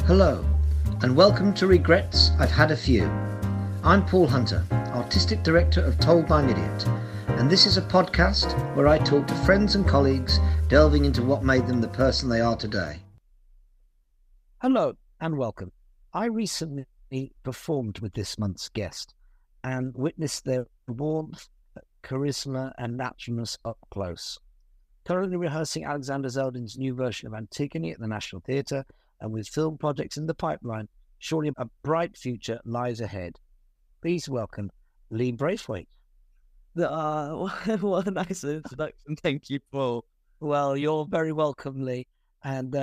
Hello, and welcome to Regrets I've Had a Few. I'm Paul Hunter, Artistic Director of Told by an Idiot, and this is a podcast where I talk to friends and colleagues delving into what made them the person they are today. Hello, and welcome. I recently performed with this month's guest and witnessed their warmth, charisma, and naturalness up close. Currently rehearsing Alexander Zeldin's new version of Antigone at the National Theatre, and with film projects in the pipeline, surely a bright future lies ahead. Please welcome Lee Braithwaite. What a nice introduction. Thank you, Paul. Well, you're very welcome, Lee. And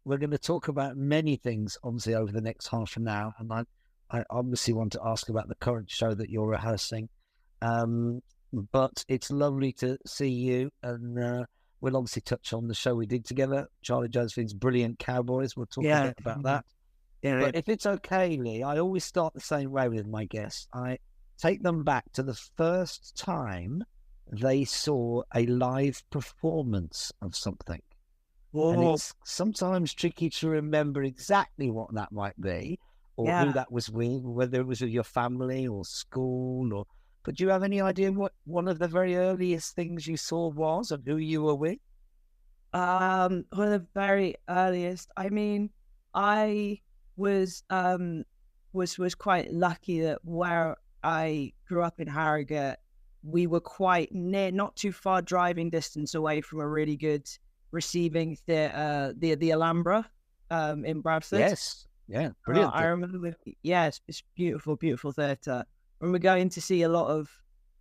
we're going to talk about many things, obviously, over the next half an hour. And I obviously want to ask about the current show that you're rehearsing. But it's lovely to see you. And we'll obviously touch on the show we did together, Charlie Josephine's brilliant Cowbois. We'll talk a bit about that. Yeah, but if it's okay, Lee, I always start the same way with my guests. I take them back to the first time they saw a live performance of something. Whoa. And it's sometimes tricky to remember exactly what that might be, or who that was with, whether it was with your family or school, but do you have any idea what one of the very earliest things you saw was and who you were with? One of the very earliest. I mean, I was quite lucky that where I grew up in Harrogate, we were quite near, not too far driving distance away from a really good receiving theatre, the Alhambra, in Bradford. Yes, yeah, brilliant. I remember. It's beautiful, beautiful theatre. When we're going to see a lot of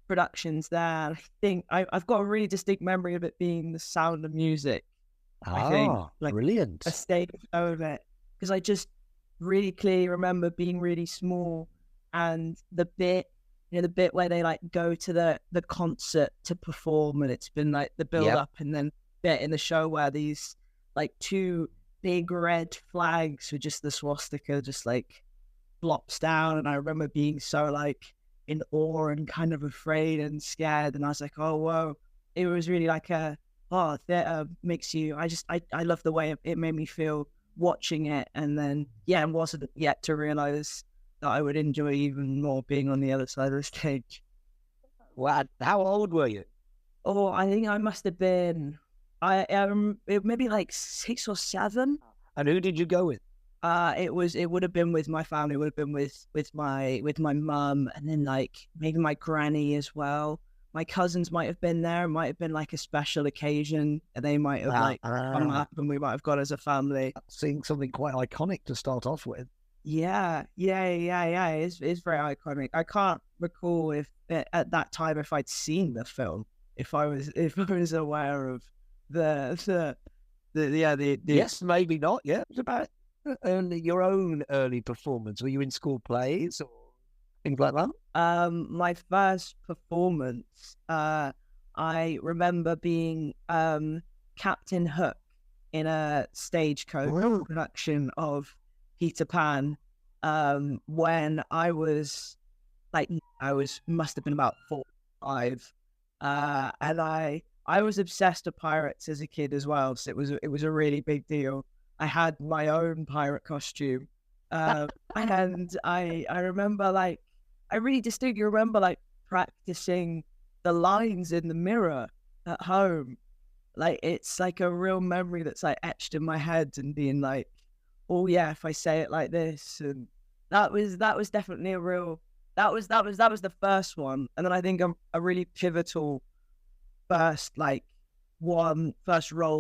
productions there, I think I've got a really distinct memory of it being The Sound of Music. I think, like, brilliant. A stage show of it, because I just really clearly remember being really small, and the bit where they like go to the concert to perform, and it's been like the build up, and then bit in the show where these like two big red flags with just the swastika just like flops down, and I remember being so like in awe and kind of afraid and scared, and I was like, oh whoa, it was really like theatre makes you, I love the way it made me feel watching it, and then it wasn't yet to realise that I would enjoy even more being on the other side of the stage. Wow, how old were you? Oh, I think I must have been maybe like 6 or 7. And who did you go with? It would have been with my family. It would have been with my mum, and then like maybe my granny as well. My cousins might have been there. It might have been like a special occasion, and they might have come up, and we might have gone as a family. Seeing something quite iconic to start off with. Yeah. It's very iconic. I can't recall if at that time if I'd seen the film, if I was aware of the yes, maybe not. Yeah, it was about your own early performance. Were you in school plays or things like that? My first performance, I remember being Captain Hook in a stagecoach production of Peter Pan, when I must have been about 4 or 5, and I was obsessed with pirates as a kid as well, so it was a really big deal. I had my own pirate costume, and I remember like I really distinctly remember like practicing the lines in the mirror at home. Like it's like a real memory that's like etched in my head, and being like, oh yeah, if I say it like this, and that was definitely a real that was the first one, and then I think a really pivotal first role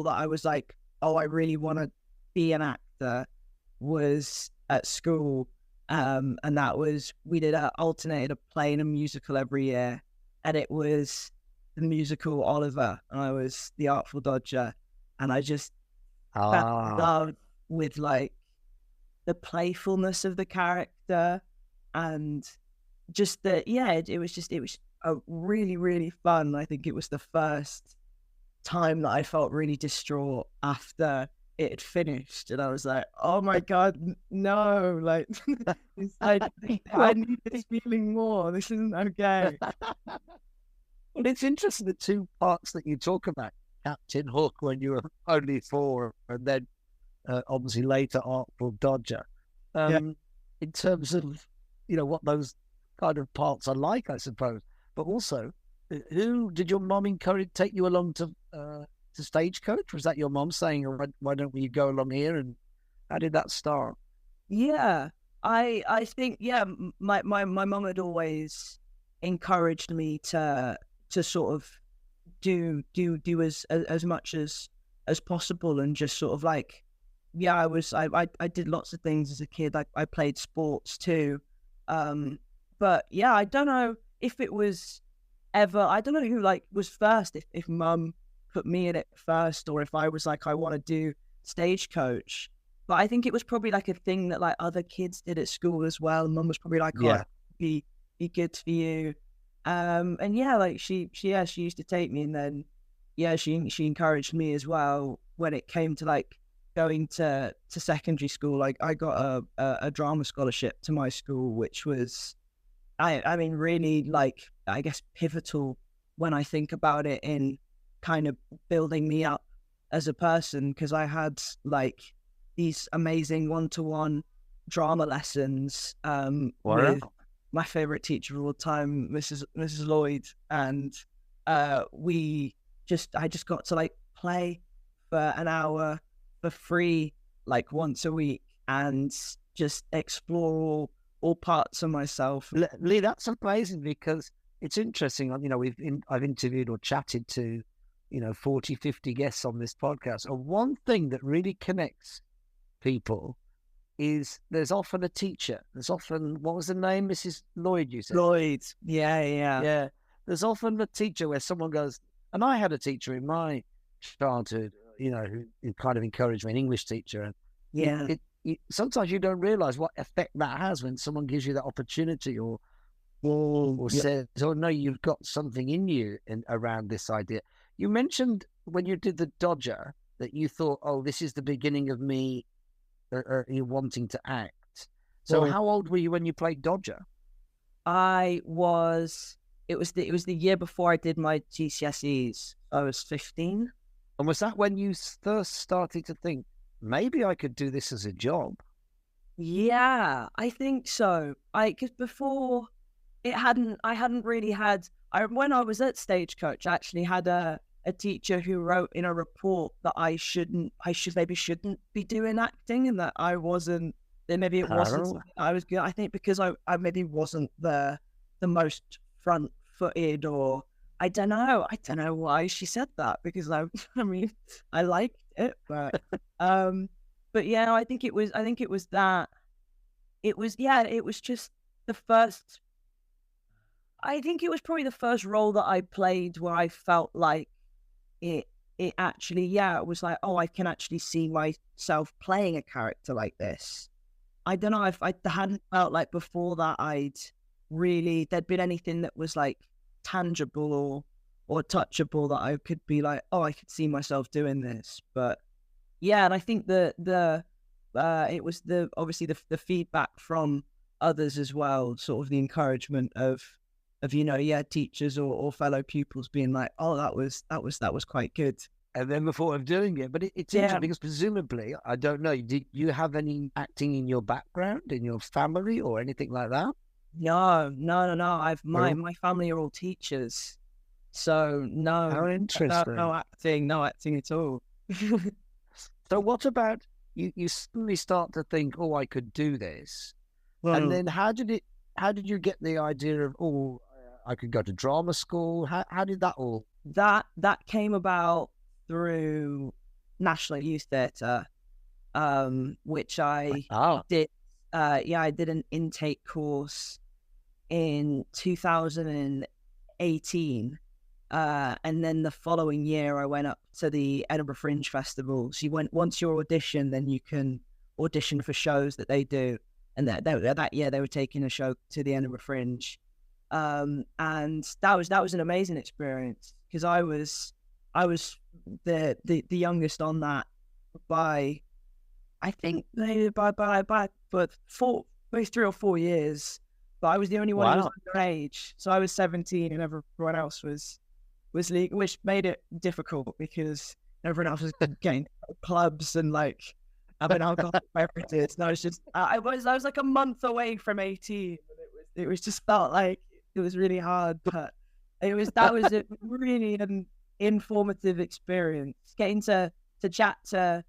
that I was like, oh, I really want to be an actor, was at school, and that was, we alternated a play and a musical every year, and it was the musical Oliver, and I was the Artful Dodger, and I just fell in love with like the playfulness of the character, and just it was a really, really fun. I think it was the first time that I felt really distraught after it had finished, and I was like, oh my god, no, like I need this feeling more, this isn't okay. Well, it's interesting, the two parts that you talk about, Captain Hook when you were only 4, and then obviously later Artful Dodger. In terms of, what those kind of parts are like, I suppose. But also, who did your mom take you along to Stagecoach? Was that your mom saying, why don't we go along here? And how did that start? Yeah, I think, my mom had always encouraged me to sort of do as much as possible, and just sort of like, I did lots of things as a kid. I played sports too. But yeah, I don't know if it was ever, I don't know who was first, if mum put me in it first, or if I was like, I want to do Stagecoach. But I think it was probably like a thing that other kids did at school as well. Mum was probably like, be good for you. And yeah, she used to take me, and then she encouraged me as well when it came to going to secondary school. I got a drama scholarship to my school, which was, I mean, really, I guess, pivotal when I think about it, in kind of building me up as a person, because I had these amazing one-to-one drama lessons with my favorite teacher of all time, Mrs. Lloyd, and I just got to play for an hour for free once a week, and just explore all parts of myself. Lee, that's amazing, because it's interesting. I've interviewed or chatted to 40, 50 guests on this podcast, and one thing that really connects people is there's often a teacher. There's often, what was the name, Mrs. Lloyd, you said? Lloyd, yeah. There's often a teacher where someone goes, and I had a teacher in my childhood, who kind of encouraged me, an English teacher, and sometimes you don't realize what effect that has when someone gives you that opportunity, or says, "Oh no, you've got something in you," around this idea. You mentioned when you did the Dodger that you thought, "Oh, this is the beginning of me you wanting to act." So how old were you when you played Dodger? It was the year before I did my GCSEs. I was 15. And was that when you first started to think, maybe I could do this as a job? Yeah, I think so. Because before, I hadn't really had, when I was at Stagecoach, I actually had a teacher who wrote in a report that I maybe shouldn't be doing acting, and that I wasn't, that maybe it wasn't, I was good. I think because I maybe wasn't the most front footed, or I don't know why she said that, because I mean, I liked it, but yeah, I think it was that, it was just the first, I think it was probably the first role that I played where I felt like it actually, it was like, oh, I can actually see myself playing a character like this. I don't know if I hadn't felt like before that there'd been anything that was tangible or touchable that I could be like, oh, I could see myself doing this. But yeah, and I think it was obviously the feedback from others as well, sort of the encouragement of teachers or fellow pupils being like, oh, that was quite good. And then the thought of doing it. But it's interesting, because presumably, I don't know, did you have any acting in your background, in your family, or anything like that? No. My family are all teachers, so no. How interesting. No acting at all. So what about you suddenly start to think, oh, I could do this. And then how did you get the idea of, oh, I could go to drama school? How did that all? That came about through National Youth Theatre, which I did. I did an intake course in 2018, and then the following year I went up to the Edinburgh Fringe Festival. So once you audition, then you can audition for shows that they do. And that year they were taking a show to the Edinburgh Fringe, and that was an amazing experience, because I was the youngest on that by, I think, by 3 or 4 years, but I was the only one who was underage. So I was 17 and everyone else was legal, which made it difficult, because everyone else was getting clubs and I've been alcoholic beverages. And I was just, I was like a month away from 18. And it was just felt like it was really hard, but that was a really an informative experience. Getting to chat to,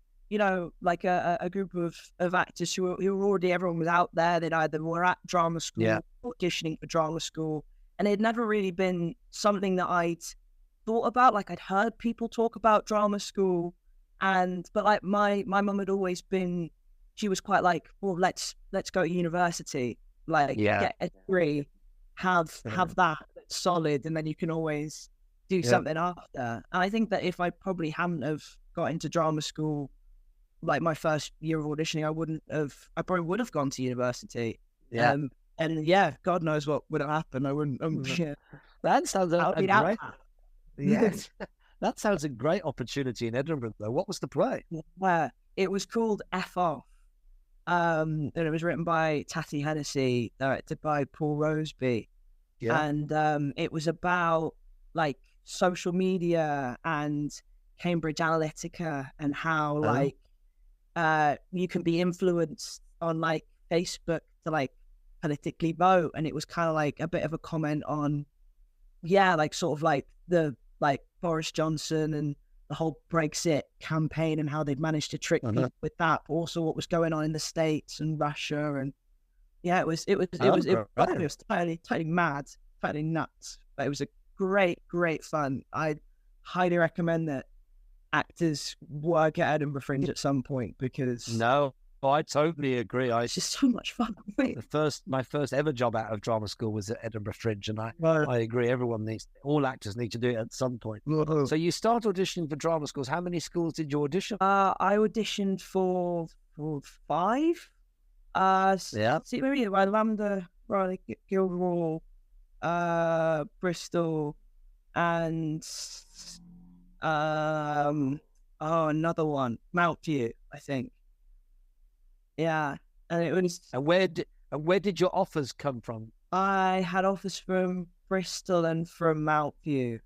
like a group of actors who were already, everyone was out there. They'd either were at drama school, auditioning for drama school, and it had never really been something that I'd thought about. Like, I'd heard people talk about drama school, but like my mum had always been, she was quite like, well, let's go to university, like get a degree, have that solid, and then you can always do something after. And I think that if I probably hadn't have got into drama school, like my first year of auditioning, I probably would have gone to university. And God knows what would have happened. I wouldn't. That sounds a great. Yes, that sounds a great opportunity in Edinburgh, though. What was the play? It was called F Off. And it was written by Tatty Hennessy, directed by Paul Roseby. And it was about like social media and Cambridge Analytica and how you can be influenced on like Facebook to like politically vote. And it was kind of like a bit of a comment on like sort of like the like Boris Johnson and the whole Brexit campaign and how they'd managed to trick people with that, but also what was going on in the States and Russia. And it was totally mad, totally nuts, but it was a great fun. I highly recommend that actors work at Edinburgh Fringe at some point, because I totally agree. It's just so much fun. My first ever job out of drama school was at Edinburgh Fringe, and I agree. All actors need to do it at some point. So you start auditioning for drama schools. How many schools did you audition? I auditioned for 5. See, maybe LAMDA, Guildhall, Bristol, and another one, Mountview, I think. Yeah, and it was. And where did your offers come from? I had offers from Bristol and from Mountview,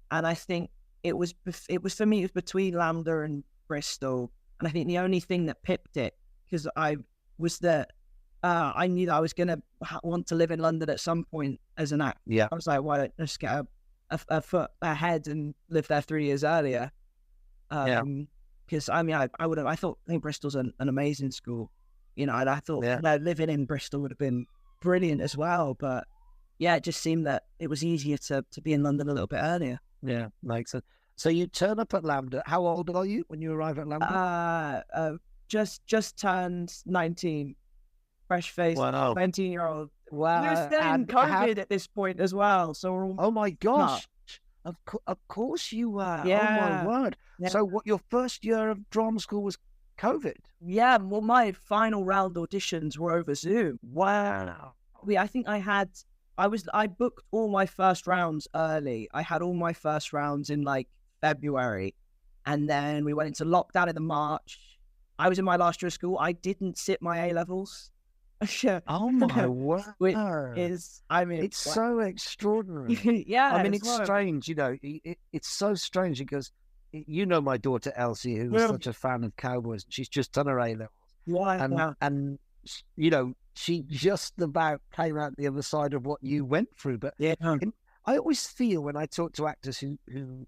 and I think it was for me. It was between LAMDA and Bristol, and I think the only thing that pipped it, because I knew that I was gonna want to live in London at some point as an actor. Yeah, I was like, why don't I just get a foot ahead and live there 3 years earlier? Because I think Bristol's an amazing school, and I thought living in Bristol would have been brilliant as well. But it just seemed that it was easier to be in London a little bit earlier. Yeah, makes sense. So you turn up at LAMDA. How old are you when you arrive at LAMDA? Just turned 19, fresh face, 19-year-old. Wow, We're still in COVID at this point as well. So we're all... Oh my gosh. Of course you were. Yeah. Oh my word. Yeah. So what, your first year of drama school was COVID? Yeah, well, my final round auditions were over Zoom. Wow. I think I booked all my first rounds early. I had all my first rounds in like February, and then we went into lockdown in the March. I was in my last year of school. I didn't sit my A-levels. Oh my word! It's so extraordinary. Yeah, it's strange. It's so strange because my daughter Elsie, who was such a fan of Cowboys. She's just done her A-levels. Wow. And she just about came out the other side of what you went through. But I always feel when I talk to actors who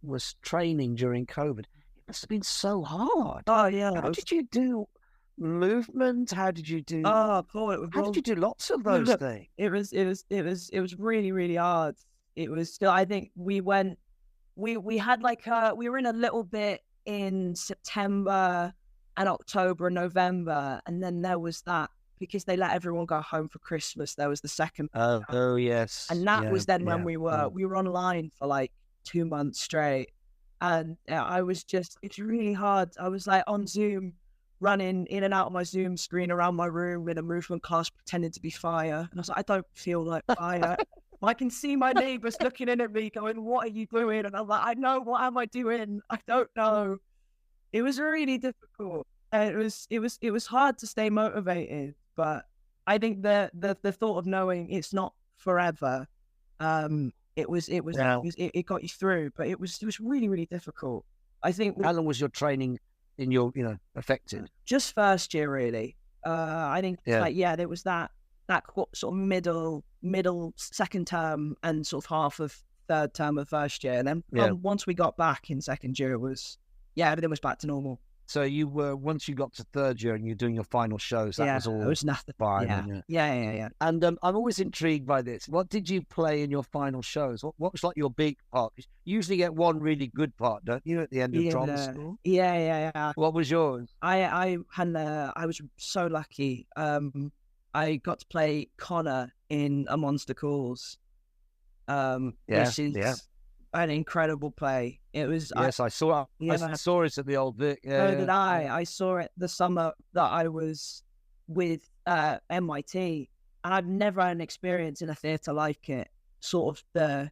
was training during COVID, it must have been so hard. Oh yeah. How did you do movement? How did you do? Oh, Paul, how did you do lots of those things? It was really, really hard. It was still. I think we went. We had like we were in a little bit in September and October and November, and then there was that, because they let everyone go home for Christmas. There was the second. Oh yes. And that was then when we were online for like 2 months straight, and it's really hard. I was like on Zoom, running in and out of my Zoom screen around my room in a movement class, pretending to be fire. And I was like, I don't feel like fire. I can see my neighbours looking in at me going, what are you doing? And I'm like, I know, what am I doing? I don't know. It was really difficult. And it was hard to stay motivated, but I think the thought of knowing it's not forever, it got you through, but it was really, really difficult. I think. How long was your training in your, affected? Just first year, really. I think there was that sort of middle second term and sort of half of third term of first year. And then once we got back in second year, everything was back to normal. So you were, once you got to third year and you're doing your final shows, that was all. It was nothing. Fine. Yeah. And I'm always intrigued by this. What did you play in your final shows? What was like your big part? You usually get one really good part, don't you, at the end of drama school? Yeah. What was yours? I was so lucky. I got to play Connor in A Monster Calls. Which is an incredible play. It was. Yes, I saw it. I saw it at the Old Vic. So did I. I saw it the summer that I was with MIT, and I've never had an experience in a theatre like it. Sort of the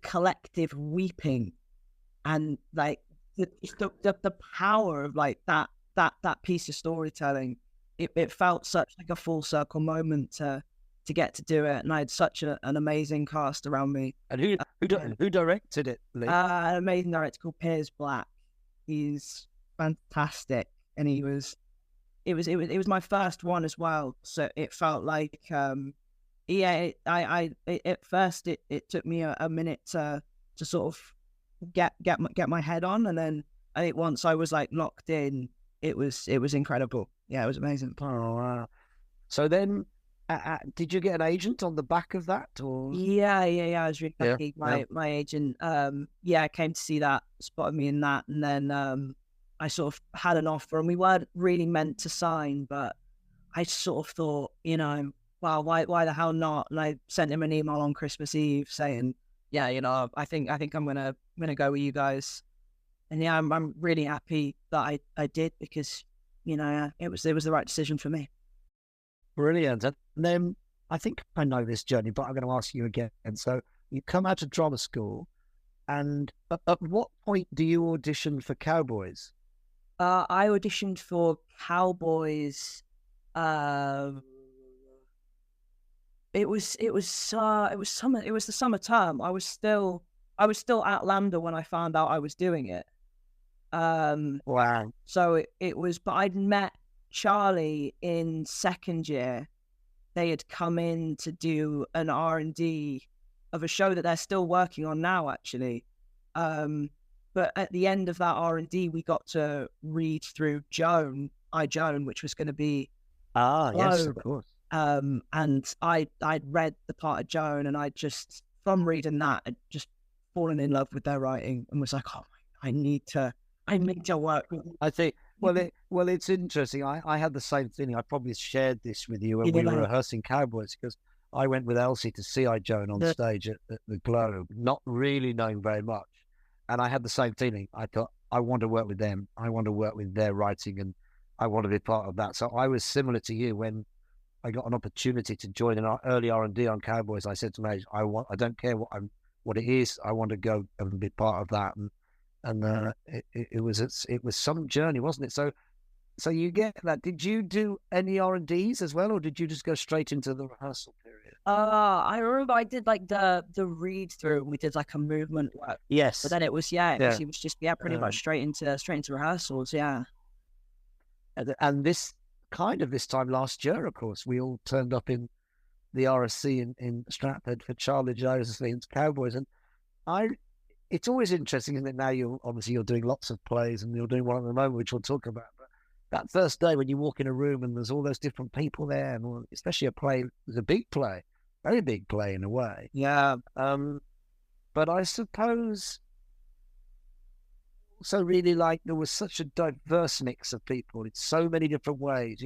collective weeping, and like the power of like that piece of storytelling. It felt such like a full circle moment to get to do it, and I had such an amazing cast around me. And who directed it, Lee? An amazing director called Piers Black. He's fantastic, and it was my first one as well. So it felt like at first it took me a minute to sort of get my head on, and then I think once I was like locked in, it was incredible. Yeah, it was amazing. Oh wow! So then. Did you get an agent on the back of that? Or yeah, I was really lucky. My agent came to see that, spotted me in that, and then I sort of had an offer, and we weren't really meant to sign, but I sort of thought, wow, why the hell not? And I sent him an email on Christmas Eve saying, I think I'm gonna go with you guys, and I'm really happy that I did, because it was the right decision for me. Brilliant. And then I think I know this journey, but I'm going to ask you again. And so you come out of drama school, and at what point do you audition for Cowbois? I auditioned for Cowbois. It was the summer term. I was still at LAMDA when I found out I was doing it. Wow. So it was, but I'd met Charlie in second year. They had come in to do an R&D of a show that they're still working on now, actually. But at the end of that R&D, we got to read through Joan, which was going to be yes, of course. And I'd read the part of Joan, and I just, from reading that, I'd just fallen in love with their writing and was like, oh my, I need to work with them. I think. Well, it's interesting. I had the same feeling. I probably shared this with you when we were rehearsing Cowboys, because I went with Elsie to see I Joan on stage at the Globe, not really knowing very much. And I had the same feeling. I thought, I want to work with them. I want to work with their writing, and I want to be part of that. So I was similar to you when I got an opportunity to join an early R&D on Cowboys. I said to Maj, I don't care what it is. I want to go and be part of that. And it was some journey, wasn't it? So you get that. Did you do any R&Ds as well, or did you just go straight into the rehearsal period? I remember I did like the read through. We did like a movement work. Yes. But then it was it was just pretty much straight into rehearsals. Yeah. And this time last year, of course, we all turned up in the RSC in Stratford for Charlie Josephine's Cowboys, and it's always interesting, isn't it? Now you're doing lots of plays, and you're doing one at the moment, which we'll talk about. But that first day when you walk in a room and there's all those different people there, and especially a play, it was a big play, very big play in a way. Yeah. But I suppose also really like there was such a diverse mix of people in so many different ways,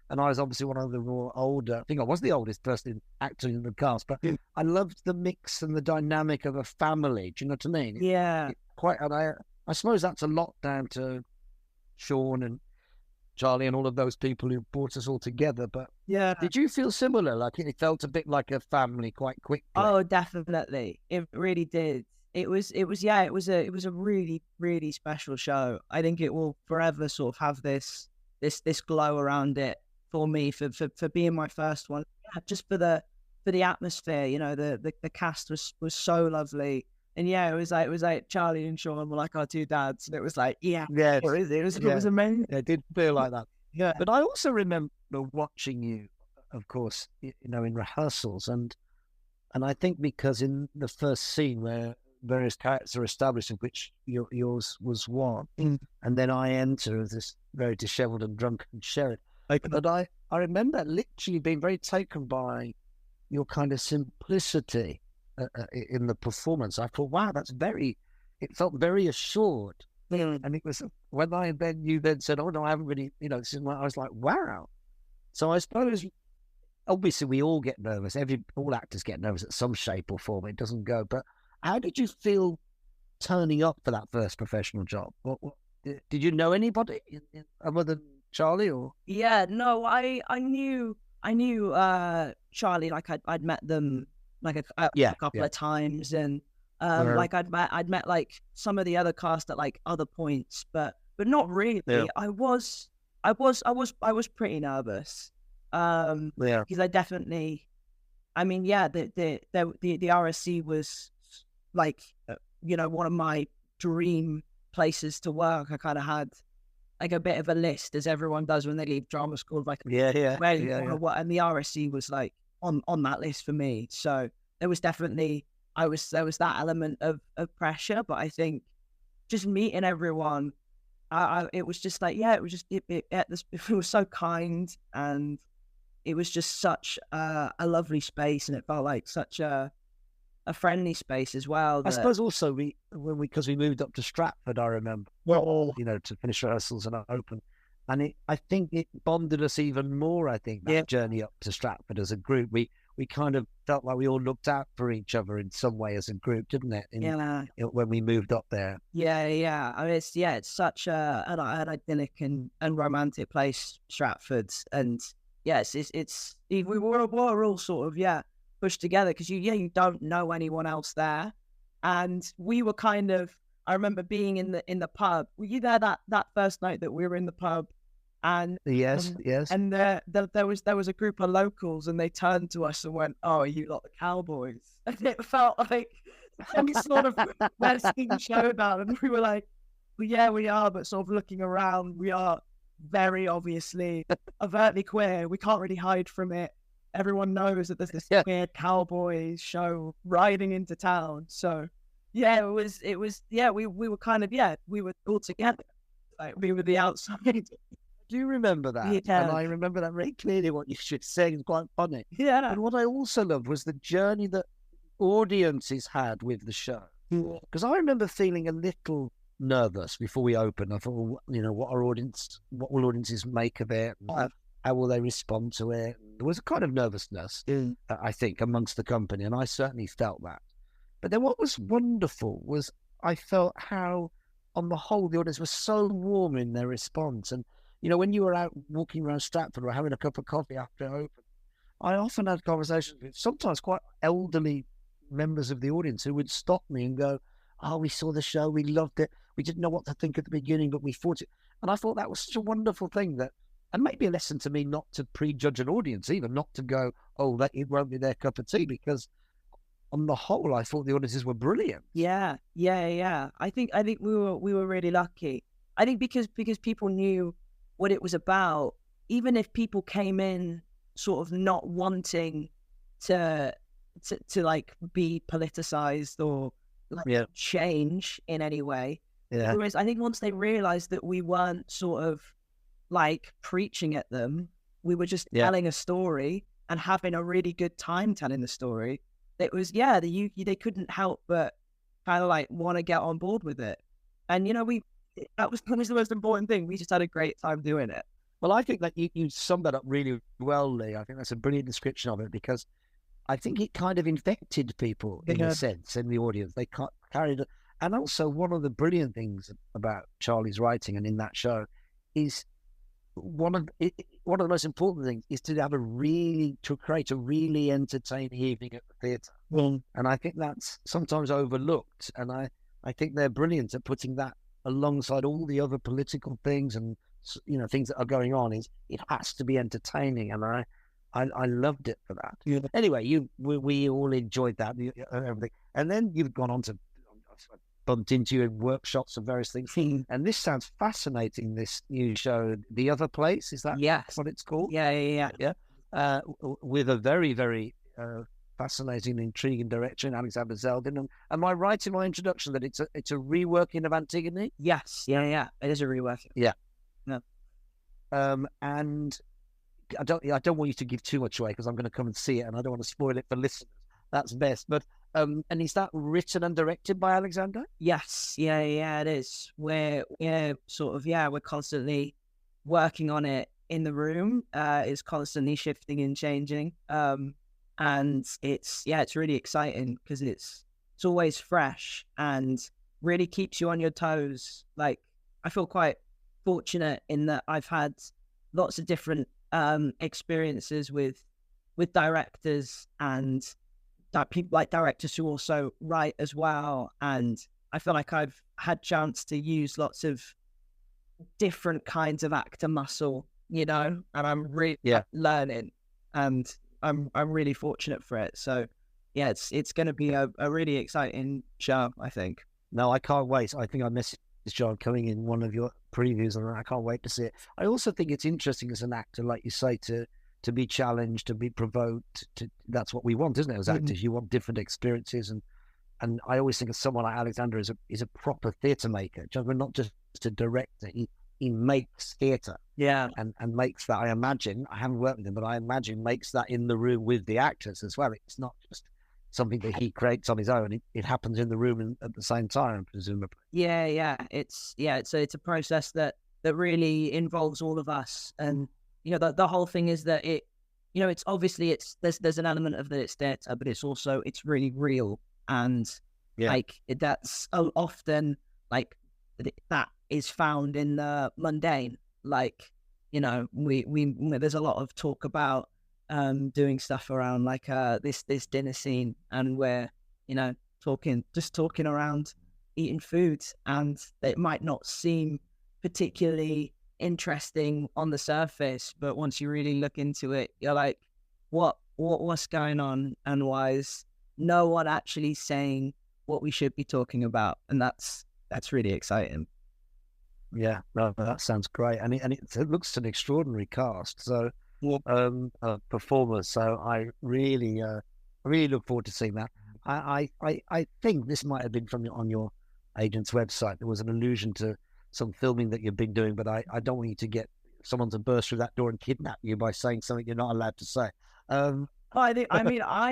And I was obviously one of the more older. I think I was the oldest person acting in the cast, but I loved the mix and the dynamic of a family. Do you know what I mean? Yeah. And I suppose that's a lot down to Sean and Charlie and all of those people who brought us all together. But yeah, did you feel similar? Like it felt a bit like a family quite quickly. Oh, definitely. It really did. It was a really, really special show. I think it will forever sort of have this glow around it for me for being my first one. Yeah, just for the atmosphere, the cast was so lovely. And yeah, it was like Charlie and Sean were like our two dads, and it was like, yes, it was amazing. It did feel like that. Yeah, but I also remember watching you, of course, you know, in rehearsals, and I think because in the first scene where various characters are established, in which yours was one, and then I enter as this very dishevelled and drunken sheriff. But I remember literally being very taken by your kind of simplicity in the performance. I thought, wow, it felt very assured. And it was when you then said, oh no, I haven't really, you know, this is I was like, wow. So I suppose, obviously we all get nervous. All actors get nervous at some shape or form. It doesn't go. But how did you feel turning up for that first professional job? What did you know anybody other than Charlie? Or yeah, no, I knew Charlie. Like I'd met them like a couple of times, and like I'd met like some of the other cast at like other points, but not really. Yeah. I was pretty nervous. Because I definitely, I mean, yeah, the RSC was like, you know, one of my dream places to work. I kind of had like a bit of a list, as everyone does when they leave drama school, like where you want to work, and the RSC was like on that list for me. So there was definitely there was that element of pressure, but I think just meeting everyone, it was just like, yeah, it was just it was so kind, and it was just such a lovely space, and it felt like such a friendly space as well. I suppose also because we moved up to Stratford, I remember, you know, to finish rehearsals and open, and I think it bonded us even more. I think that journey up to Stratford as a group, we kind of felt like we all looked out for each other in some way as a group, didn't it? When we moved up there. Yeah. I mean, it's such an idyllic and romantic place, Stratford, and yes, we were all sort of pushed together because you don't know anyone else there, and we were kind of. I remember being in the pub. Were you there that first night that we were in the pub? And yes, and there was a group of locals, and they turned to us and went, "Oh, are you lot the Cowboys?" And it felt like some sort of wrestling showdown, and we were like, "Well, yeah, we are," but sort of looking around, we are very obviously overtly queer. We can't really hide from it. Everyone knows that there's this weird Cowboys show riding into town. So yeah, it was we were kind of we were all together, like we were the outside. Do you remember that? Yeah. And I remember that very clearly. What you should say is quite funny. Yeah. And what I also loved was the journey that audiences had with the show. Because I remember feeling a little nervous before we opened. I thought, well, you know, what will audiences make of it? How will they respond to it? There was a kind of nervousness, I think, amongst the company, and I certainly felt that. But then what was wonderful was I felt how, on the whole, the audience was so warm in their response. And you know, when you were out walking around Stratford or having a cup of coffee after it opened, I often had conversations with sometimes quite elderly members of the audience who would stop me and go, "Oh, we saw the show, we loved it. We didn't know what to think at the beginning, but we thought it." And I thought that was such a wonderful thing, and maybe a lesson to me not to prejudge an audience, even not to go, "Oh, that it won't be their cup of tea," because on the whole, I thought the audiences were brilliant. Yeah. I think we were really lucky. I think because people knew what it was about, even if people came in sort of not wanting to like be politicized or like change in any way. Yeah. Whereas I think once they realized that we weren't sort of like preaching at them, we were just telling a story and having a really good time telling the story. It was they couldn't help but kind of like want to get on board with it. And you know, that was the most important thing. We just had a great time doing it. Well, I think that you summed that up really well, Lee. I think that's a brilliant description of it, because I think it kind of infected people in a sense in the audience. They carried it. And also, one of the brilliant things about Charlie's writing and in that show is one of the most important things is to create a really entertaining evening at the theatre. And I think that's sometimes overlooked. And I think they're brilliant at putting that alongside all the other political things and, you know, things that are going on. Is it has to be entertaining, and I loved it for that. Anyway, we all enjoyed that, everything, and then you've gone on to bumped into you in workshops and various things. And this sounds fascinating, this new show, The Other Place, is that what it's called? Yeah. With a very, very fascinating, intriguing director in Alexander Zeldin. And am I right in my introduction that it's a reworking of Antigone? Yes, yeah. It is a reworking. Yeah. No. And I don't want you to give too much away because I'm going to come and see it and I don't want to spoil it for listeners. That's best. But and is that written and directed by Alexander? Yes, yeah, it is. We're constantly working on it in the room. It's constantly shifting and changing. And it's really exciting because it's always fresh and really keeps you on your toes. Like, I feel quite fortunate in that I've had lots of different experiences with directors and people like directors who also write as well. And I feel like I've had chance to use lots of different kinds of actor muscle, and I'm really learning, and I'm really fortunate for it. So yeah, it's going to be a really exciting show, I think. No, I can't wait. I think I messaged John coming in one of your previews, and I can't wait to see it. I also think it's interesting as an actor, like you say, to be challenged, to be provoked. That's what we want, isn't it? As actors, you want different experiences, and I always think of someone like Alexander is a proper theatre maker. Not just a director. He makes theatre, and makes that. I imagine, I haven't worked with him, but I imagine makes that in the room with the actors as well. It's not just something that he creates on his own. It happens in the room at the same time, presumably. Yeah. It's a process that really involves all of us, and the whole thing is that it's obviously there's an element of that it's theatre, but it's really real, and that's often like that is found in the mundane. Like, we there's a lot of talk about doing stuff around like this dinner scene, and we're talking around eating food, and it might not seem particularly interesting on the surface, but once you really look into it, you're like, what's going on, and why is no one actually saying what we should be talking about? And that's really exciting. Yeah, no, that sounds great, and it looks an extraordinary cast. So, performers. So I really look forward to seeing that. I think this might have been on your agent's website. There was an allusion to some filming that you've been doing, but I don't want you to get someone to burst through that door and kidnap you by saying something you're not allowed to say. I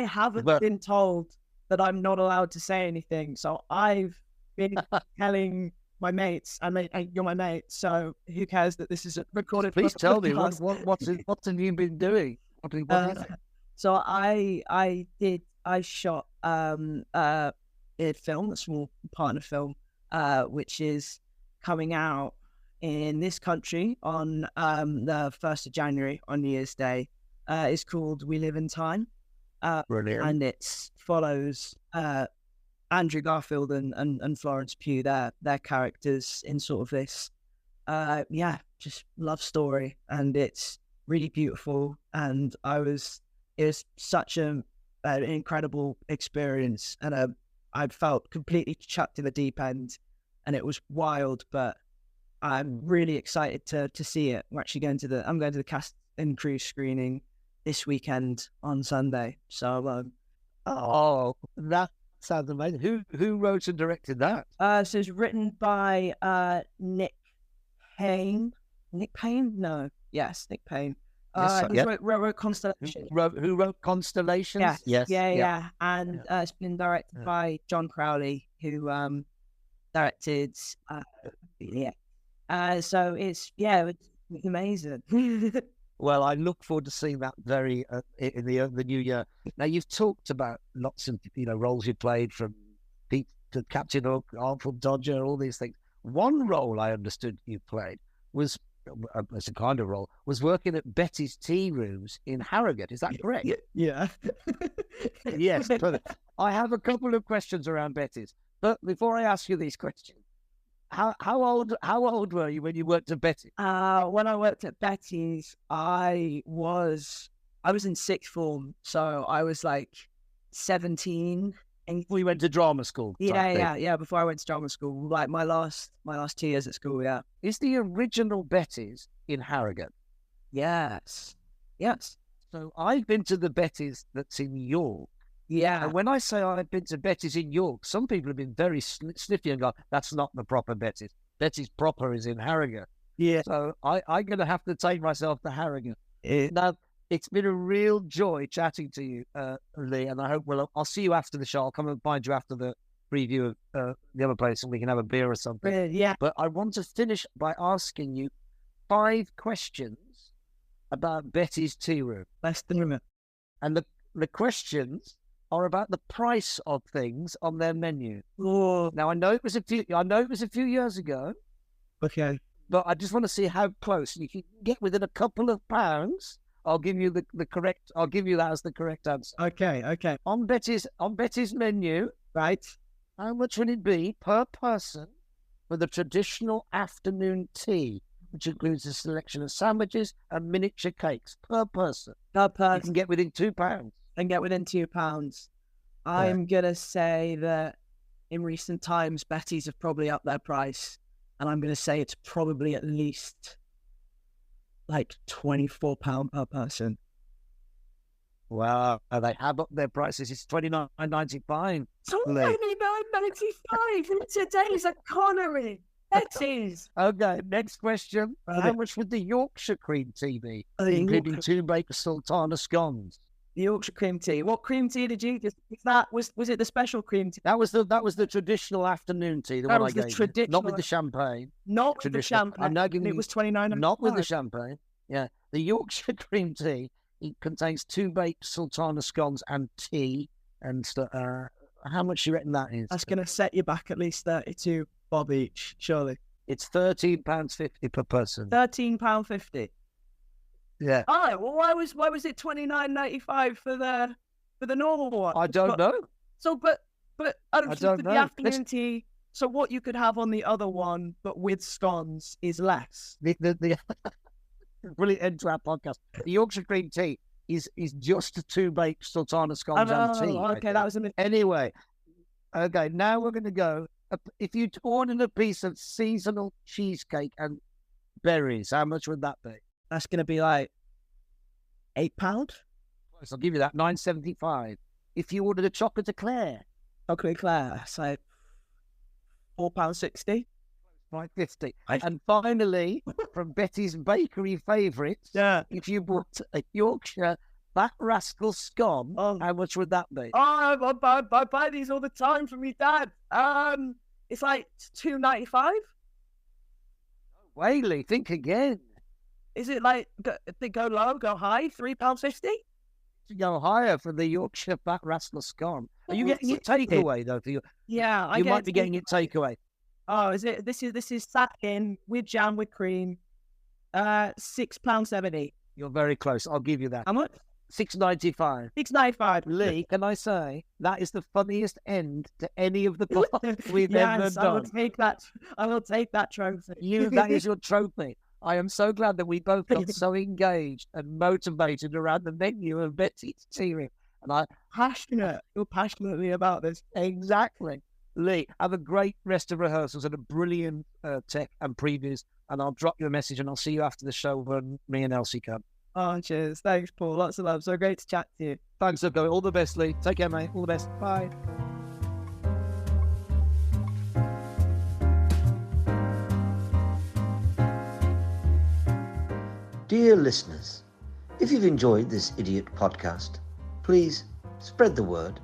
haven't been told that I'm not allowed to say anything, so I've been telling my mates, and you're my mate, so who cares that this is recorded? Please tell me what have you been doing? So I shot a film, a small partner film, which is coming out in this country on the 1st of January on New Year's Day. It's called We Live in Time. Brilliant. And it follows Andrew Garfield and Florence Pugh, their characters in sort of this just love story, and it's really beautiful, and it was such an incredible experience, and I felt completely chucked in the deep end, and it was wild, but I'm really excited to see it. I'm going to the cast and crew screening this weekend on Sunday. So that sounds amazing. Who wrote and directed that? So it's written by Nick Payne. Nick Payne? No. Yes, Nick Payne. He wrote Constellations. Who wrote Constellations? Yes. Yeah. And it's been directed by John Crowley, who directed. So it's amazing. Well, I look forward to seeing that very in the new year. Now, you've talked about lots of roles you played, from Pete to Captain Hook, Artful Dodger, all these things. One role I understood you played was, as a kind of role, was working at Betty's Tea Rooms in Harrogate. Is that correct? Yeah. Yes. I have a couple of questions around Betty's, but before I ask you these questions, how old were you when you worked at Betty? When I worked at Betty's, I was in sixth form, so I was like 17 We went to drama school. Yeah. Before I went to drama school, like my last 2 years at school. Yeah. Is the original Betty's in Harrogate? Yes. So I've been to the Betty's that's in York. Yeah. And when I say I've been to Betty's in York, some people have been very sniffy and gone, that's not the proper Betty's. Betty's proper is in Harrogate. Yeah. So I'm going to have to take myself to Harrogate. Now, it's been a real joy chatting to you, Lee, and I hope I'll see you after the show. I'll come and find you after the preview of the other place and we can have a beer or something. Yeah. But I want to finish by asking you 5 questions about Betty's Tea Room. Let's do it. And the questions are about the price of things on their menu. Oh. Now I know it was a few years ago. Okay. But I just want to see how close you can get within a couple of pounds. I'll give you the correct. I'll give you that as the correct answer. Okay. On Betty's menu, Right. how much would it be per person for the traditional afternoon tea, which includes a selection of sandwiches and miniature cakes per person? Per person. You can get within £2. And get within £2. I'm gonna say that in recent times, Betty's have probably upped their price, and I'm gonna say it's probably at least like £24 per person. Wow, they have upped their prices. It's $29.95. So £29.95 in today's economy. Betty's. Okay, next question. How much would the Yorkshire cream tea be, including 2 baked sultana scones? The Yorkshire cream tea. What cream tea did you? Was it the special cream tea? That was the traditional afternoon tea. The one I gave you. Not with the champagne. Not with the champagne. I'm now giving it was $29. Not with the champagne. Yeah, the Yorkshire cream tea. It contains 2 baked sultana scones and tea. And how much do you reckon that is? That's going to set you back at least 32 bob each, surely. It's £13.50 per person. £13.50. Yeah. Oh, well, why was it $29.95 for the normal one? I don't know. So, but I don't know. The afternoon tea. So what you could have on the other one, but with scones, is less. The brilliant end to our podcast. The Yorkshire cream tea is just 2 baked sultana scones and tea. Okay, that was a mistake. Anyway, okay, now we're going to go. If you ordered a piece of seasonal cheesecake and berries, how much would that be? That's going to be like £8. I'll give you that, $9.75. If you ordered a chocolate eclair, that's like £4.60. $5.50. And finally, from Betty's bakery favourites, if you bought a Yorkshire Fat Rascal scone, how much would that be? I buy these all the time from my dad. It's like $2.95. Whaley, think again. Is it like they go low, go high, £3.50? To go higher for the Yorkshire Fat Rascal scone. Are you getting it takeaway though? Yeah, you might be getting it takeaway. Oh, is it? This is sat in with jam with cream. £6.70. You're very close. I'll give you that. How much? $6.95. $6.95. Lee, can I say that is the funniest end to any of the podcasts we've ever done? I will take that trophy. That is your trophy. I am so glad that we both got so engaged and motivated around the menu of Betty's Tea Room. And you're passionately about this. Exactly. Lee, have a great rest of rehearsals and a brilliant tech and previews. And I'll drop you a message and I'll see you after the show when me and Elsie come. Oh, cheers. Thanks, Paul. Lots of love. So great to chat to you. Thanks for going. All the best, Lee. Take care, mate. All the best. Bye. Dear listeners, if you've enjoyed this idiot podcast, please spread the word